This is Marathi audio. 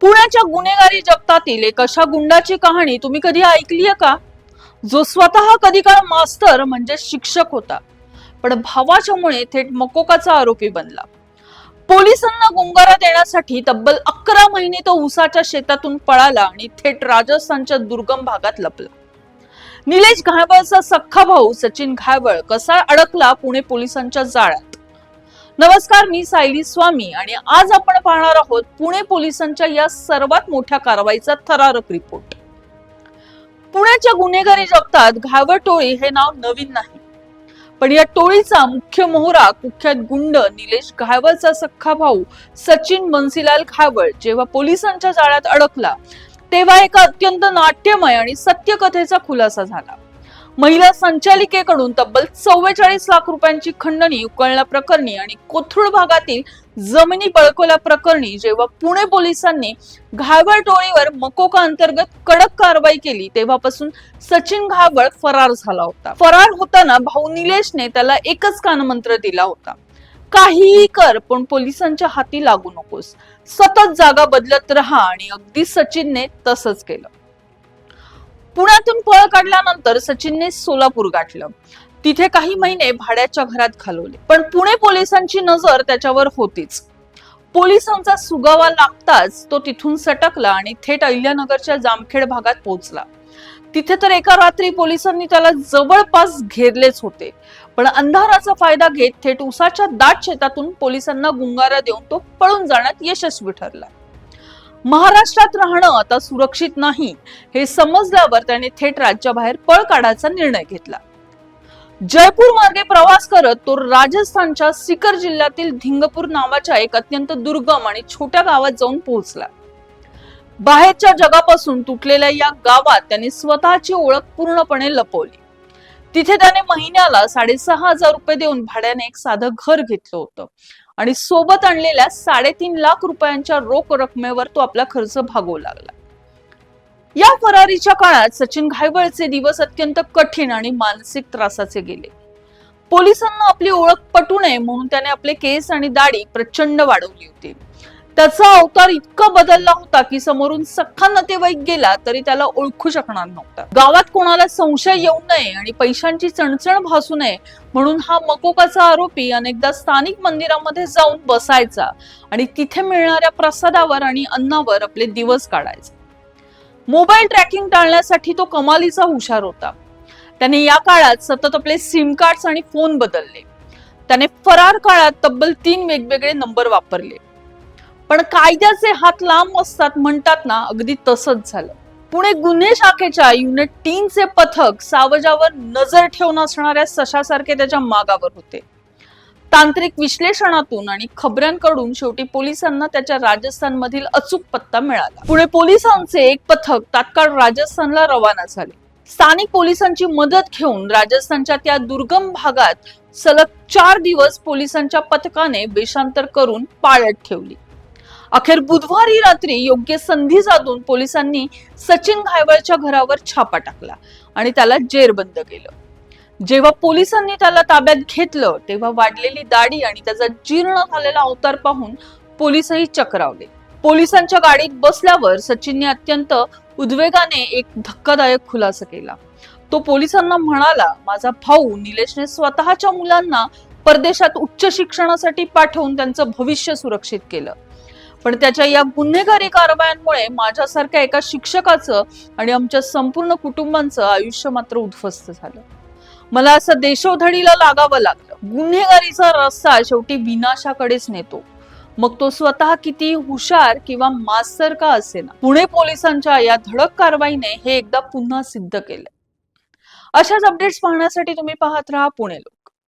पुण्याच्या गुन्हेगारी जगतातील एक अशा गुंडाची कहाणी तुम्ही कधी ऐकली आहे का? जो स्वतः कधी काळ मास्तर म्हणजे शिक्षक होता, पण भावाच्यामुळे थेट मकोकाचा आरोपी बनला. पोलिसांना गुंगारा देण्यासाठी तब्बल 11 महिने तो उसाच्या शेतातून पळाला आणि थेट राजस्थानच्या दुर्गम भागात लपला. निलेश घायवळचा सख्खा भाऊ सचिन घायवळ कसा अडकला पुणे पोलिसांच्या जाळ्यात? नमस्कार, मी सायली स्वामी आणि आज आपण पाहणार आहोत पुणे पोलिसांच्या या सर्वात मोठ्या कारवाईचा थरारक रिपोर्ट. पुण्याच्या गुन्हेगारी जगतात घायवळ टोळी हे नाव नवीन नाही, पण या टोळीचा मुख्य मोहरा कुख्यात गुंड निलेश घायवळचा सख्खा भाऊ सचिन बन्सीलाल घायवळ जेव्हा पोलिसांच्या जाळ्यात अडकला तेव्हा एका अत्यंत नाट्यमय आणि सत्य कथेचा खुलासा झाला. महिला संचालिकेकडून तब्बल 44 लाख रुपयांची खंडणी उकळल्याप्रकरणी आणि कोथरूड भागातील जमिनी बळकवल्या प्रकरणी जेव्हा पुणे पोलिसांनी घायवळ टोळीवर मकोका अंतर्गत कडक कारवाई केली तेव्हापासून सचिन घायवळ फरार झाला होता. फरार होताना भाऊ निलेशने त्याला एकच कानमंत्र दिला होता, काहीही कर पण पोलिसांच्या हाती लागू नकोस, सतत जागा बदलत राहा, आणि अगदी सचिनने तसंच केलं. पुण्यातून पळ काढल्यानंतर सचिनने सोलापूर गाठलं. तिथे काही महिने भाड्याच्या घरात घालवले, पण पुणे पोलिसांची नजर त्याच्यावर होतीच. पोलिसांचा सुगावा लागताच तो तिथून सटकला आणि थेट अहिल्यानगरच्या जामखेड भागात पोहोचला. तिथे तर एका रात्री पोलिसांनी त्याला जवळपास घेरलेच होते, पण अंधाराचा फायदा घेत थेट उसाच्या दाट शेतातून पोलिसांना गुंगारा देऊन तो पळून जाण्यात यशस्वी ठरला. महाराष्ट्रात राहणं आता सुरक्षित नाही हे समजल्यावर त्याने थेट राज्याबाहेर पळ काढायचा निर्णय घेतला. जयपूर मार्गे प्रवास करत तो राजस्थानच्या सिकर जिल्ह्यातील धिंगपूर नावाच्या एक अत्यंत दुर्गम आणि छोट्या गावात जाऊन पोहोचला. बाहेरच्या जगापासून तुटलेल्या या गावात त्याने स्वतःची ओळख पूर्णपणे लपवली. तिथे त्याने महिन्याला 6,500 रुपये देऊन भाड्याने एक साधं घर घेतलं होतं आणि सोबत आणलेल्या 3.5 लाख रुपयांच्या रोख रकमेवर तो आपला खर्च भागवू लागला. या फरारीच्या काळात सचिन घायवळचे दिवस अत्यंत कठीण आणि मानसिक त्रासाचे गेले. पोलिसांना आपली ओळख पटू नये म्हणून त्याने आपले केस आणि दाढी प्रचंड वाढवली होती. त्याचा अवतार इतका बदलला होता की समोरून सख्खा नातेवाईक गेला तरी त्याला ओळखू शकणार नव्हता. गावात कोणाला संशय येऊ नये आणि पैशांची चणचण भासू नये म्हणून हा मकोकाचा आरोपी अनेकदा स्थानिक मंदिरामध्ये जाऊन बसायचा आणि तिथे मिळणाऱ्या प्रसादावर आणि अन्नावर आपले दिवस काढायचा. मोबाईल ट्रॅकिंग टाळण्यासाठी तो कमालीचा हुशार होता. त्याने या काळात सतत आपले सिम कार्ड्स आणि फोन बदलले. त्याने फरार काळात तब्बल 3 वेगवेगळे नंबर वापरले. पण कायद्याचे हात लांब असतात म्हणतात ना, अगदी तसंच झालं. पुणे गुन्हे शाखेच्या युनिट 3 चे पथक सावजावर नजर ठेवून असणाऱ्या सशासारखे त्याच्या मागावर होते. तांत्रिक विश्लेषणातून आणि खबऱ्यांकडून शेवटी पोलिसांना त्याच्या राजस्थान मधील अचूक पत्ता मिळाला. पुणे पोलिसांचे एक पथक तात्काळ राजस्थानला रवाना झाले. स्थानिक पोलिसांची मदत घेऊन राजस्थानच्या त्या दुर्गम भागात सलग 4 दिवस पोलिसांच्या पथकाने वेषांतर करून पाळत ठेवली. अखेर बुधवारी रात्री योग्य संधी साधून पोलिसांनी सचिन घायवळच्या घरावर छापा टाकला आणि त्याला जेरबंद केलं. जेव्हा पोलिसांनी त्याला ताब्यात घेतलं तेव्हा वाढलेली दाढी आणि त्याचा जीर्ण झालेला अवतार पाहून पोलिसही चक्रावले. पोलिसांच्या गाडीत बसल्यावर सचिनने अत्यंत उद्वेगाने एक धक्कादायक खुलासा केला. तो पोलिसांना म्हणाला, माझा भाऊ निलेशने स्वतःच्या मुलांना परदेशात उच्च शिक्षणासाठी पाठवून त्यांचं भविष्य सुरक्षित केलं, पण त्याच्या या गुन्हेगारी कारवायांमुळे माझ्यासारख्या एका शिक्षकाचं आणि आमच्या संपूर्ण कुटुंबांचं आयुष्य मात्र उद्ध्वस्त झालं. मला असं देशोधडीला लागावं लागलं. गुन्हेगारीचा रस्ता शेवटी विनाशाकडेच नेतो, मग तो स्वतः किती हुशार किंवा मास्तर का असेना. पुणे पोलिसांच्या या धडक कारवाईने हे एकदा पुन्हा सिद्ध केलं. अशाच अपडेट्स पाहण्यासाठी तुम्ही पाहत राहा पुणे लोक.